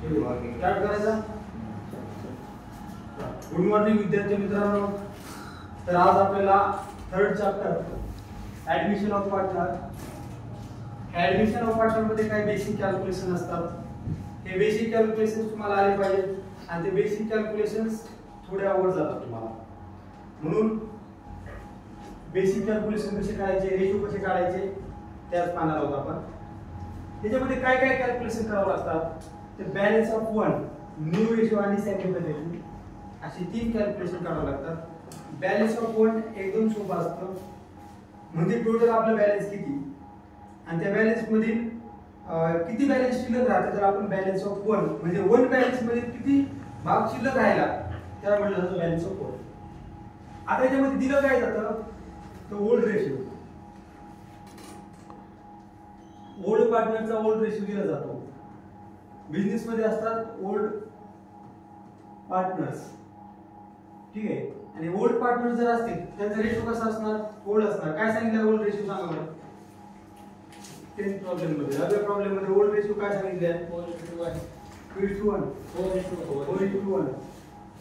Start करायचा. Good morning विद्यार्थी मित्रांनो. तर आज आपल्याला third chapter admission of partner. Admission of partner मध्ये काही बेसिक कॅल्क्युलेशन असतात. हे बेसिक कॅल्क्युलेशन तुम्हाला आले पाहिजे आणि ते बेसिक कॅल्क्युलेशन्स थोडे अवघड जातात तुम्हाला. म्हणून बेसिक कॅल्क्युलेशन कसे करायचे, रेशो कसे काढायचे त्याच पाहणार आहोत आपण. त्याच्यामध्ये काय काय कॅल्क्युलेशन करावं लागतात ते balance of one, new ratio आणि सेकंड रेशो अशी तीन कॅल्क्युलेशन करावं लागतात. बॅलन्स ऑफ वन एकदम सोपं असतं. म्हणजे टोटल आपलं बॅलन्स किती आणि त्या बॅलन्स मधील किती बॅलन्स शिल्लक राहते तर आपण बॅलन्स ऑफ वन म्हणजे वन बॅलन्स मध्ये किती भाग शिल्लक राहिला त्याला म्हटलं जातं बॅलन्स ऑफ वन. आता याच्यामध्ये दिलं काय जातं तर ओल्ड रेशो. ओल्ड पार्टनरचा ओल्ड रेशो दिला जातो. बिझनेस मध्ये असतात ओल्ड पार्टनर्स, ठीक आहे. आणि ओल्ड पार्टनर जर असतील त्यांचा रेशो कसा असणार, ओल्ड असणार. काय सांगितलं ओल्ड रेशो सांगा बरं. 10 प्रॉब्लेम मध्ये 10व्या प्रॉब्लेम मध्ये ओल्ड रेशो काय सांगितले 4:1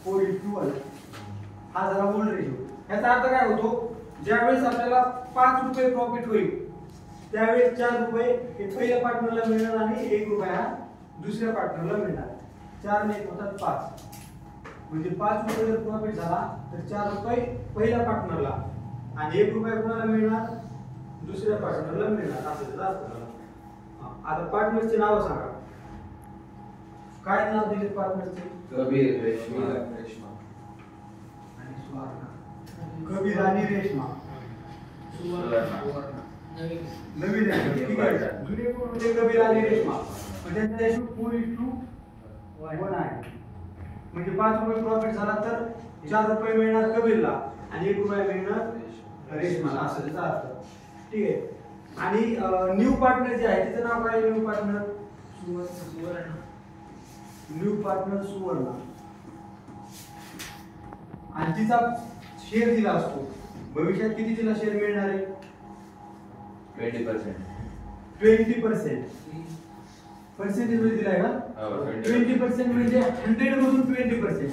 4:1 हा झाला ओल्ड रेशो. याचा अर्थ काय होतो, ज्यावेळेस आपल्याला 5 रुपये प्रॉफिट होईल त्यावेळेस 4 रुपये हे पहिल्या पार्टनरला मिळणार आणि 1 रुपया हा दुसऱ्या पार्टनरला मिळणार. 4 ने 1 होतात 5. म्हणजे 5 रुपये जर प्रॉफिट झाला तर 4 रुपये पहिल्या पार्टनरला आणि 1 रुपया कोणाला मिळणार, दुसऱ्या पार्टनरला मिळणार. असं त्याचा अर्थ झाला. आता पार्टनरचे नाव सांगा. काय नाव दिले पार्टनरचे? कबीर, रेशमा आणि सुवर्णा. कबीर आणि रेशमा. नवीन आहे, ठीक आहे. जुने कोण होते? कबीर आणि रेशमा. म्हणजे त्यांचा रेशो 4:1 आहे. म्हणजे 5 रुपये प्रॉफिट झाला तर 4 रुपये मिळणार कबीरला आणि 1 रुपया मिळणार रेशमाला. असं त्याचा अर्थ, ठीक आहे. आणि न्यू पार्टनर जे आहे त्याचं नाव काय? न्यू पार्टनर सुवर्ण. न्यू पार्टनर सुवर्ण. आणि तिचा शेअर दिला असतो. भविष्यात किती तिला शेअर मिळणार आहे? 20%. 20% पर्सेंटेज मध्ये दिलाय का? 20% म्हणजे 100 मधून 20%.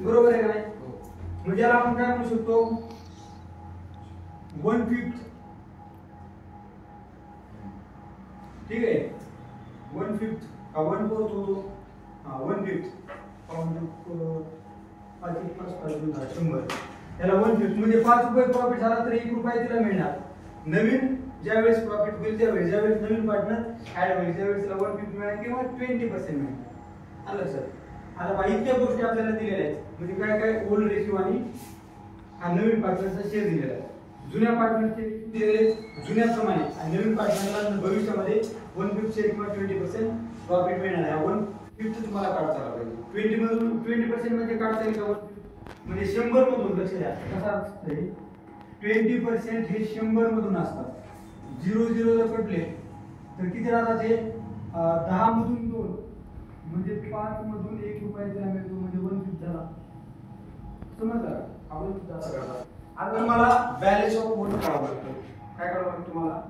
बरोबर आहे का नाही? म्हणजे याला आपण काय म्हणू शकतो, 1/5. ठीक आहे. 1/5 का 1/4 होतो. 1/5 100. याला 1/5 म्हणजे 5 रुपये प्रॉफिट झाला तर 1 रुपया तिला मिळणार. नवीन ज्यावेळेस प्रॉफिट होईल त्यावेळेस, ज्यावेळेस नवीन पार्टनर ऍड होईल त्यावेळेस त्याला 1/5 मिळेल किंवा 20% मिळेल. आलं सर. आता पहा इतक्या गोष्टी आपल्याला दिलेल्या आहेत. म्हणजे काय काय ओल्ड रेशो आणि हा नवीन पार्टनरचा शेअर दिलेला आहे. जुन्या पार्टनरचे दिलेले जुन्याप्रमाणे आणि नवीन पार्टनरला भविष्यामध्ये 1/5 शेअर किंवा 20% प्रॉफिट मिळणार आहे. 1/5 तुम्हाला काढता आला पाहिजे. 20 मधून 20% म्हणजे काढता येईल का? म्हणजे 100 मधून. लक्ष द्या कसा असते 20% हे 100 मधून असतात. 0 जर कटले तर किती राहतात हे 10 मधून 2 म्हणजे 5 मधून 1 रुपया त्याला मिळतो. म्हणजे 1/5 झाला. समजलं? आपण जास्त करतात. आता तुम्हाला बॅलन्स ऑफ वन काढावं लागतं. काय काढावं लागतं तुम्हाला?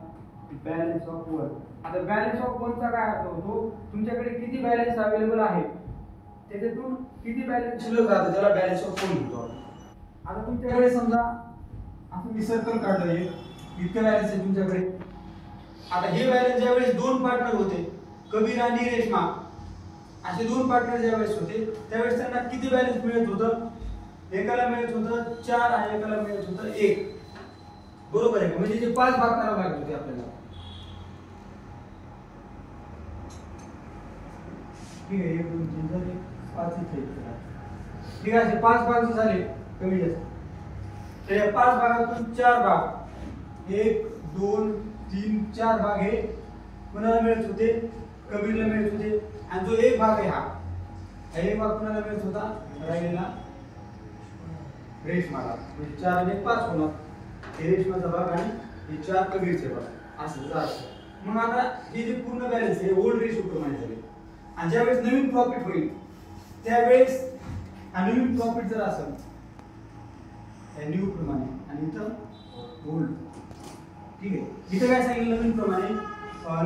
Balance of one. आता बॅलन्स ऑफ वनचा काय अर्थ होतो, तुमच्याकडे किती बॅलन्स अवेलेबल आहे त्याच्यातून किती बॅलन्स शिल्लक राहतं त्याला बॅलन्स ऑफ वन म्हणतो. आता तुमच्याकडे समजा असं मी सर्कल काढलं, इतकं बॅलन्स आहे तुमच्याकडे. आता हे बॅलन्स ज्यावेळेस 2 पार्टनर होते, कबीर आणि रेशमा असे 2 पार्टनर ज्यावेळेस होते त्यावेळेस त्यांना किती बॅलन्स मिळत होतं? एकाला मिळत होतं 4 आणि एकाला मिळत होतं 1. बरोबर आहे. म्हणजे जे 5 भाग करावे लागत होते आपल्याला. ठीक आहे. 1 2 3 झाले 5 इथे. ठीक आहे. 5 भाग झाले कमी जास्त. तर या 5 भागातून 4 भाग 1 2 3 4 भाग हे कोणाला मिळत होते? कबीरला मिळत होते. आणि जो 1 भाग आहे हा 1 भाग कोणाला मिळत होता? राहिलेला रेशमाला. म्हणजे 4 आणि 5 होणार. हे रेशमाचा भाग आणि हे 4 कबीरचे भाग. असं जास्त. मग आता हे जे पूर्ण बॅलन्स आहे ओल्ड रेशो प्रमाणे झाले. आणि ज्यावेळेस नवीन प्रॉफिट होईल त्यावेळेस हा नवीन प्रॉफिट जर असेल न्यू प्रमाणे आणि इथं ओल्ड. ठीक आहे. इथं काय सांगितलं नवीन प्रमाणे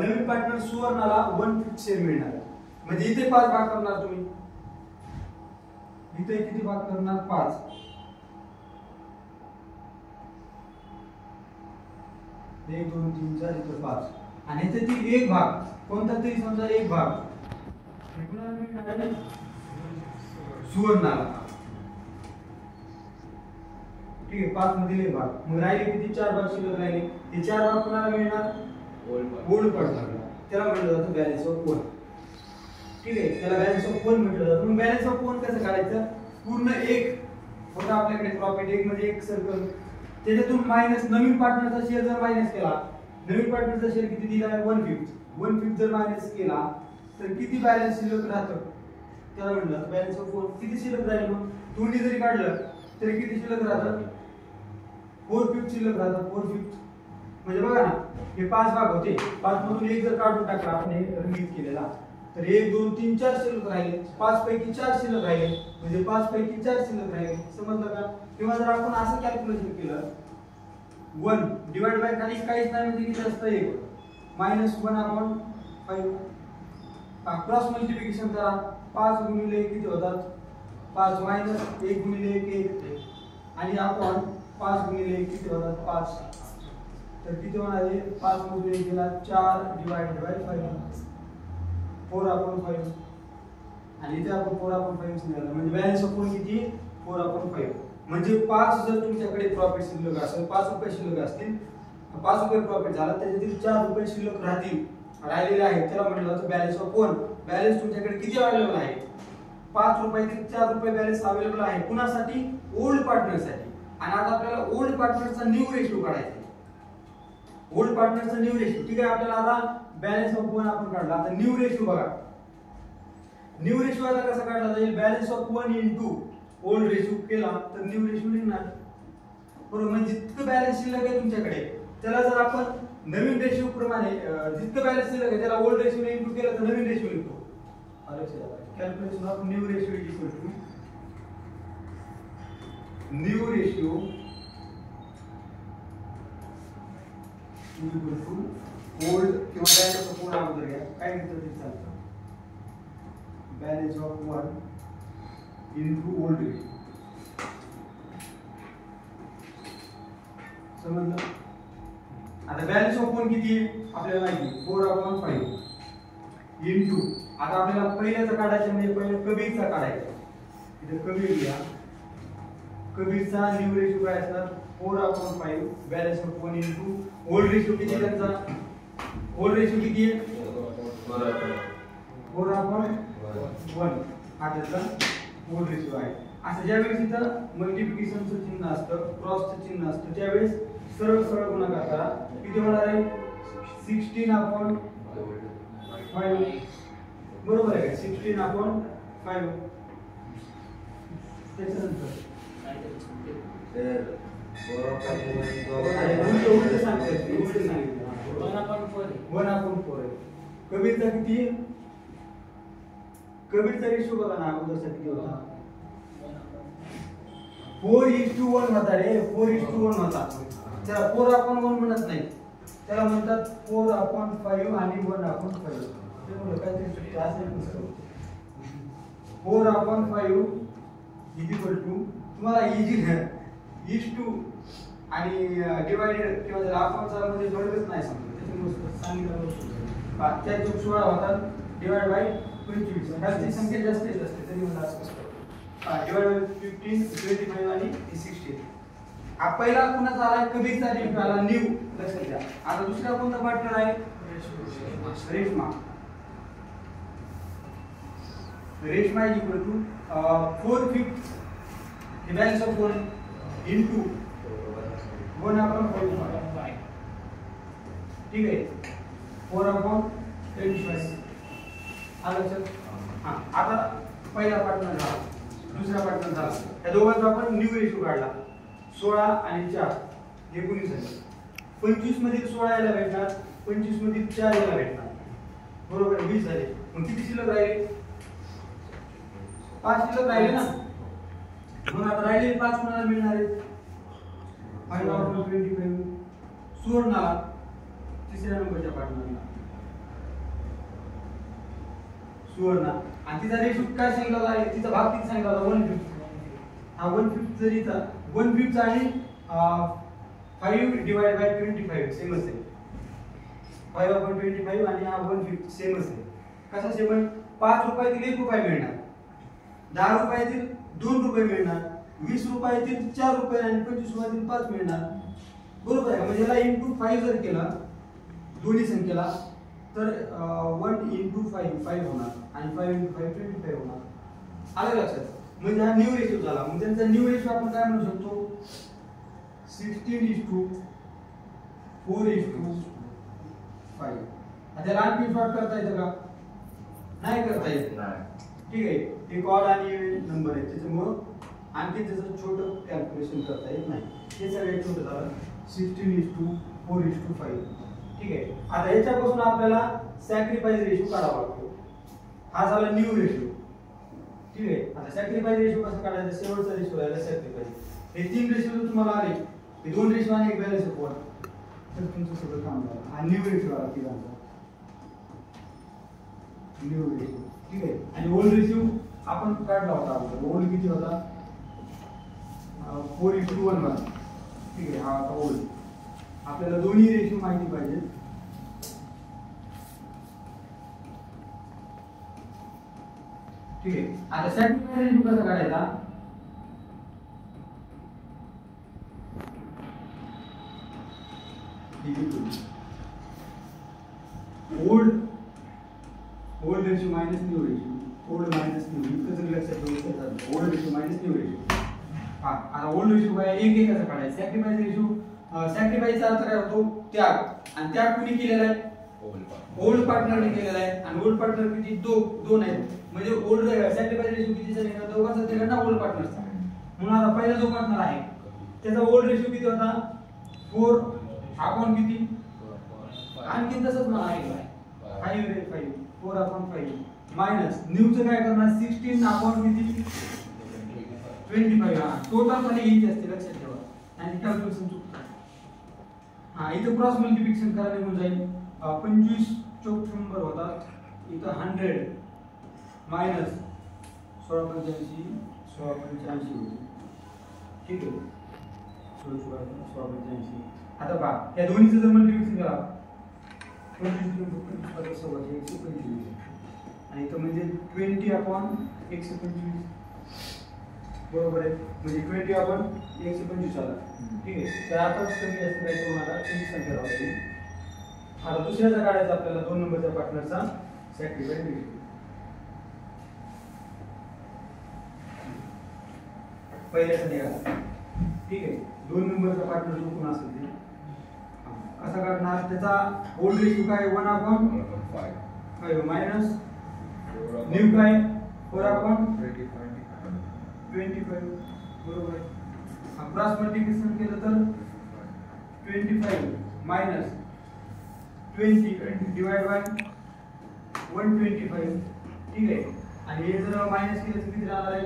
नवीन पार्टनर सुवर्णाला 1/5 शेअर मिळणार. म्हणजे इथे 5 भाग करणार तुम्ही, इथे किती भाग करणार 5, 1 2 3 4 इथे 5 आणि इथे एक भाग कोणता तरी समजा एक भाग सुवर्णाला, ठीक आहे 5 मधील एक भाग, मग राहिले किती 4 भाग शिल्लक राहिले, हे 4 भाग कोणाला मिळणार ओल्ड पार्टनरला, त्याला म्हटलं जातं बॅलन्स ऑफ वन, ठीक आहे त्याला बॅलन्स ऑफ वन म्हटलं जातं. मग बॅलन्स ऑफ वन कसं काढायचं, पूर्ण एक होता आपल्याकडे प्रॉफिट एक म्हणजे एक सर्कल, त्याच्यातून मायनस नवीन पार्टनरचा शेअर जर मायनस केला, नवीन पार्टनरचा शेअर किती दिला आहे 1/5 जर मायनस केला तर किती बॅलन्स शिल्लक राहतं, त्याला म्हणलं बॅलन्स ऑफ वन. किती शिल्लक राहील, मग दोन्ही जरी काढलं तरी किती शिल्लक राहतं 4/5 शिल्लक राहतं 4/5. म्हणजे बघा ना हे 5 भाग होते, 5 मधून एक जर काढून टाकला आपण हे रंगीत केलेला तर 1 2 3 4 शिल्लक राहिले, 5 पैकी 4 शिल्लक राहिले, म्हणजे 5 पैकी 4 शिल्लक राहिले, समजलं का. किंवा जर आपण असं कॅल्क्युलेशन केलं 1 डिवाइड बाय खाली काहीच नाही म्हणजे किती असतं 1 -1/5 क्रॉस मल्टिप्लिकेशन करा, 5 गुणिले किती होतात 5 मायनस 1 गुणिले 1 आणि आपण 5 गुणिले 1 किती होतात 5, तर किती होणार आहे 5 मधून 1 गेला 4 डिवाइडेड बाय 5 4/5 आणि इथे आपण 4/5 मिळालं, म्हणजे बॅलन्स ऑफ किती 4/5. म्हणजे 5 जर तुमच्याकडे प्रॉफिट शिल्लक असेल 5 रुपये शिल्लक असतील, 5 रुपये प्रॉफिट झाला त्याच्यातील 4 रुपये शिल्लक राहतील राहिलेले आहेत, त्याला म्हटलं जातं बॅलन्स ऑफ वन. बॅलन्स तुमच्याकडे किती अवेलेबल आहे 5 रुपयातील 4 रुपये बॅलन्स अवेलेबल आहे कुणासाठी ओल्ड पार्टनरसाठी. आणि आता आपल्याला ओल्ड पार्टनरचा न्यू रेशिओ काढायचा आहे, ओल्ड पार्टनरचा न्यू रेशिओ, ठीक आहे. आपल्याला आता बॅलन्स ऑफ वन आपण काढला, आता न्यू रेशिओ बघा, न्यू रेशिओ आता कसा काढला जाईल, balance of one into old ratio केला तर न्यू रेशिओ निघणार, बरोबर. म्हणजे जितकं बॅलन्स शिल्लक आहे तुमच्याकडे त्याला जर आपण नवीन रेशिओ प्रमाणे जितकं बॅलन्स शिल्लक आहे त्याला ओल्ड रेशिओ इंटू केलं तर नवीन रेशिओ निघतो. Calculation of new ratio is equal to new ratio equal to old किंवा बॅलन्स ऑफ वन अगोदर घ्या, काय घेतलं ते चालतं, balance of one into old ratio, समजलं. आता बॅलन्स ऑफ वन किती आहे आपल्याला माहिती 4/5 इंटू, आता आपल्याला पहिल्याचा काढायचा म्हणजे पहिले कबीरचा काढायचा, इथे कबीर घ्या, कबीरचा न्यू रेशिओ काय असणार 4/5 balance of one into old ratio किती त्यांचा, ओल्ड रेशिओ किती आहे 4/1 हा त्याचा ओल्ड रेशिओ आहे. असं ज्यावेळेस इथं मल्टिप्लिकेशनचं चिन्ह असतं क्रॉसचं चिन्ह असतं त्यावेळेस सरळ सरळ गुणाकार करा, किती होणार आहे 16/5 बरोबर आहे का 16/5. त्याच्यानंतर उलट सांगतात 1/4 आहे. कबीरचा किती, कबीरचा रेशो बघा ना अगोदरचा किती होता 4:1 होता रे, 4:1 होता. त्याला 4/1 म्हणत नाही, त्याला म्हणतात 4/5 आणि 1/5. ते म्हणलं काहीतरी असेल 4/5 इज इक्वल टू तुम्हाला इजी इज टू आणि डिवायडेड किंवा जर आपणचा म्हणजे जोडच नाही समजलं त्याच्यामुळे सांगितलं 4/16 होतात डिवाइड बाय 25 ह्याची संख्या जास्त असते तरी मला असं डिवाइड बाय 15 25 आणि 16. हा पहिला कुणाचा आला कबीरचा रेशो आला न्यू लक्षात घ्या. आता दुसरा कोणता पार्टनर आहे Reshma. Reshma is equal to 4/5 the balance of 1 into 1/5 ठीक आहे 4/25 आलं लक्षात. हां आता पहिला पार्टनर झाला दुसरा पार्टनर झाला या दोघांचा आपण न्यू रेशो काढला 16 आणि 4 19 झाले. 25 मधील 16 याला भेटणार 25 मधील 4 याला भेटणार बरोबर 20 झाले. मग किती शिल्लक राहिले 5 शिल्लक राहिले ना. मग आता राहिले 5 कोणाला मिळणार आहेत 5/25 सुवर्णाला तिसऱ्या नंबरच्या पार्टनरला सुवर्ण आणि तिचा रेशो काय सांगितला आहे, तिचा भाग किती सांगितला होता 1/5. हा 1/5 जरीचा 1/5 आणि 5 डिवाइड बाय 25 सेमच आहे. 5/25 आणि हा 1/5 सेमच आहे. कसा सेम आहे? 5 रुपयातील 1 रुपया मिळणार, 10 रुपयातील 2 रुपये मिळणार, 20 रुपयातील 4 रुपये आणि 25 रुपयातील 5 मिळणार. बरोबर आहे का? म्हणजे याला इंटू 5 जर केला दोन्ही संख्येला तर 1 इंटू 5 होणार आणि 5 इंटू 5 25 होणार. आलं लक्षात? म्हणजे हा न्यू रेशो झाला. म्हणजे त्यांचा न्यू रेशो आपण काय म्हणू शकतो? 16:4:5. आता आणखी शॉर्ट करता येतं का? नाही करता येत. ठीक आहे, एक ऑड आणि इव्हन नंबर आहे त्याच्यामुळं आणखी त्याचं छोटं कॅल्क्युलेशन करता येत नाही. हे सगळ्यात छोटं झालं 16:4:5. ठीक आहे. आता याच्यापासून आपल्याला सॅक्रिफाइस रेशो काढावा लागतो. हा झाला न्यू रेशो. ठीक आहे. आता सॅक्रिफाइस रेशो कसा काढायचा? शेवटचा रेशो आहे सॅक्रिफाइस. हे 3 रेशो जर तुम्हाला आले, हे 2 रेशो आणि 1 बॅलन्स सपोर्ट, तर तुमचं सगळं काम झालं. हा न्यू रेशो आला तिघांचा, न्यू रेशो. ठीक आहे. आणि ओल्ड रेशो आपण काढला होता. ओल्ड किती होता? 4:1. ठीक आहे. हा आता ओल्ड. आपल्याला दोन्ही रेशो माहिती पाहिजे. ठीक आहे. आता सॅक्रिफाइस रेशो कसा काढायचा? Old ratio minus new ratio, old minus new, इतकं जर लक्षात ठेवलं old ratio minus new ratio. हा आता ओल्ड रेशो काय एक एकाचा काढायचा. सॅक्रिफाइस रेशो, सॅक्रिफाइसचा अर्थ काय होतो? त्याग. आणि त्याग कुणी केलेला आहे? ओल्ड पार्टनरने केलेला आहे. आणि ओल्ड पार्टनर किती? दोन आहेत. म्हणजे ओल्ड सॅक्रिफाइस रेशो कितीचा निघाला? दोघांचा निघाला ना, ओल्ड पार्टनरचा. म्हणून आता पहिला जो पार्टनर आहे त्याचा ओल्ड रेशो किती होता? 4 अपॉन किती? आणखी तसंच मला आहे 5 4/5 मायनस न्यूचं काय करणार? 16 अपॉन किती? 25. हा टोटल खाली घ्यायची असते, लक्षात ठेवा. आणि कॅल्क्युलेशन चुकतं. हा इथं क्रॉस मल्टिप्लिकेशन करायला निघून जाईल. 25 चौक 100 होता, इथं 100 मायनस 1685 होती. ठीक आहे. 1685. आता पहा या दोन्हीचं जर मल्टिप्लिकेशन करा 125 आणि इथं म्हणजे 20/125. बरोबर आहे. म्हणजे 20/125 आला. ठीक आहे. तर आता कमी जास्त काय करू नका, तुमची संख्या राहू द्या. आता दुसऱ्याचा काढायचा आपल्याला 2 नंबरच्या पार्टनरचा सॅक्रिफाइस रेशो. पहिल्याचा निघाला. ठीक आहे. 2 नंबरचा पार्टनर जो कोण असेल ते कसा काढणार? त्याचा ओल्ड रेशो काय? 1/5 मायनस न्यू काय? 4/25. बरोबर आहे. क्रॉस मल्टिप्लिकेशन केलं तर 25 मायनस 20 डिवाइड बाय 125. ठीक आहे. आणि हे जर मायनस केलं तर किती राहणार आहे?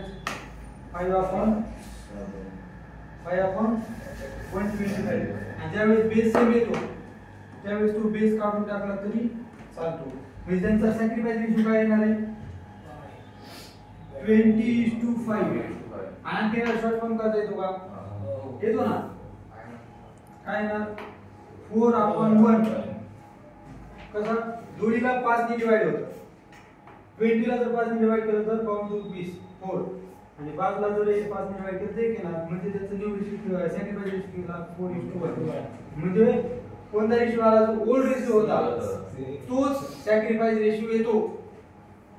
5/125. आणि ज्यावेळेस बेस सेम येतो त्यावेळेस तो बेस काढून टाकला तरी चालतो. म्हणजे त्यांचा सॅक्रिफाइस रेशो काय येणार आहे? 20:5. आणि त्याला शॉर्ट फॉर्म करता येतो का? येतो ना. काय येणार? 4/1. कसा? दोन्हीला 5 ने डिवाइड होतं. 20 ला जर 5 ने डिवाइड केलं तर 5×2 = 4 आणि 5 ला जर 5 ने डिवाइड केलं तर 1 येणार. म्हणजे त्याचं न्यू रेशो सॅक्रिफाइस रेशो केला 4:1. म्हणजे कोणता रेशो आला? जो ओल्ड रेशो होता तोच सॅक्रिफाइस रेशो येतो.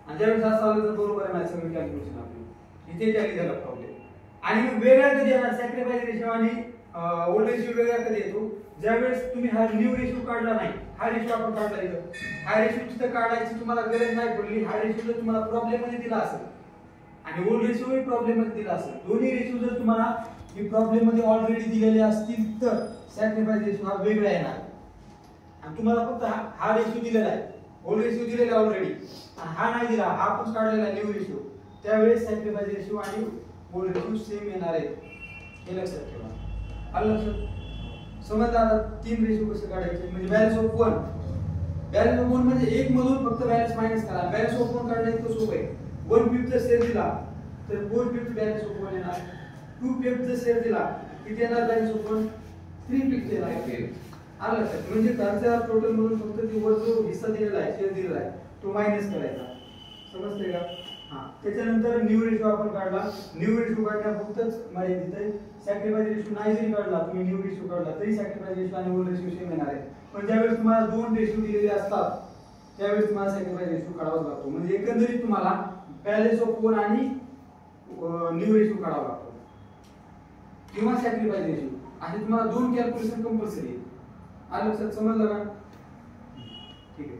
आणि ज्यावेळेस असं आलं तर बरोबर आहे ना सगळं कॅल्क्युलेशन आपली. इथे टॅली झाला प्रॉब्लेम. आणि वेगळा कधी येणार? सॅक्रिफाइस रेशो आणि ओल्ड रेशो वेगळा कधी येतो? ज्यावेळेस तुम्ही हा न्यू रेशो काढला नाही, हा रेशो आपण काढला इथं, हा रेशो तिथं काढायची तुम्हाला गरज नाही पडली. हा रेशो जर तुम्हाला प्रॉब्लेम मध्ये दिला असेल आणि ओल्ड रेशो ही प्रॉब्लेम मध्ये दिला असेल, दोन्ही रेशो जर तुम्हाला ही प्रॉब्लेम मध्ये ऑलरेडी दिलेले असतील तर सॅक्रिफाइस रेशो हा वेगळा येणार. आणि तुम्हाला फक्त हा रेशो दिलेला आहे, ओल्ड रेशो दिलेला आहे ऑलरेडी, आणि हा नाही दिला, हा पण काढलेला न्यू रेशो, त्यावेळेस सॅक्रिफाइस रेशो आणि ओल्ड रेशो सेम येणार आहेत. हे लक्षात ठेवा. आलं लक्षात? समजा आता 3 रेशो कसे काढायचे? म्हणजे बॅलन्स ऑफ 1 बॅलन्स ऑफ 1 म्हणजे एक मधून फक्त बॅलन्स मायनस करा. बॅलन्स ऑफ 1 काढणे इतकं सोपं आहे. 1/5 जर शेअर दिला तर 4/5 बॅलन्स ऑफ 1 येणार. 2/5 जर शेअर दिला किती येणार बॅलन्स ऑफ 1? 3/5 येणार. आलं लक्षात? म्हणजे त्यांचा टोटल म्हणून फक्त ती वर जो हिस्सा दिलेला आहे, शेअर दिलेला आहे, तो मायनस करायचा. समजतंय का? हा. त्याच्यानंतर न्यू रेशो आपण काढला. न्यू रेशो काढण्यापुरतच मर्यादित आहे. सॅक्रिफाइस रेशो नाही जरी काढला तुम्ही, न्यू रेशो काढला तरी सॅक्रिफाइस रेशो आणि ओल्ड रेशो सेम येणार आहे. पण ज्यावेळेस तुम्हाला दोन रेशो दिलेले असतात त्यावेळेस तुम्हाला सॅक्रिफाइस रेशो काढावा लागतो. म्हणजे एकंदरीत तुम्हाला बॅलन्स ऑफ 1 आणि न्यू रेशो काढावा लागतो किंवा सॅक्रिफाइस रेशो. असे तुम्हाला दोन कॅल्क्युलेशन कंपल्सरी आहे. आलं लक्षात? समजलं का? ठीक आहे.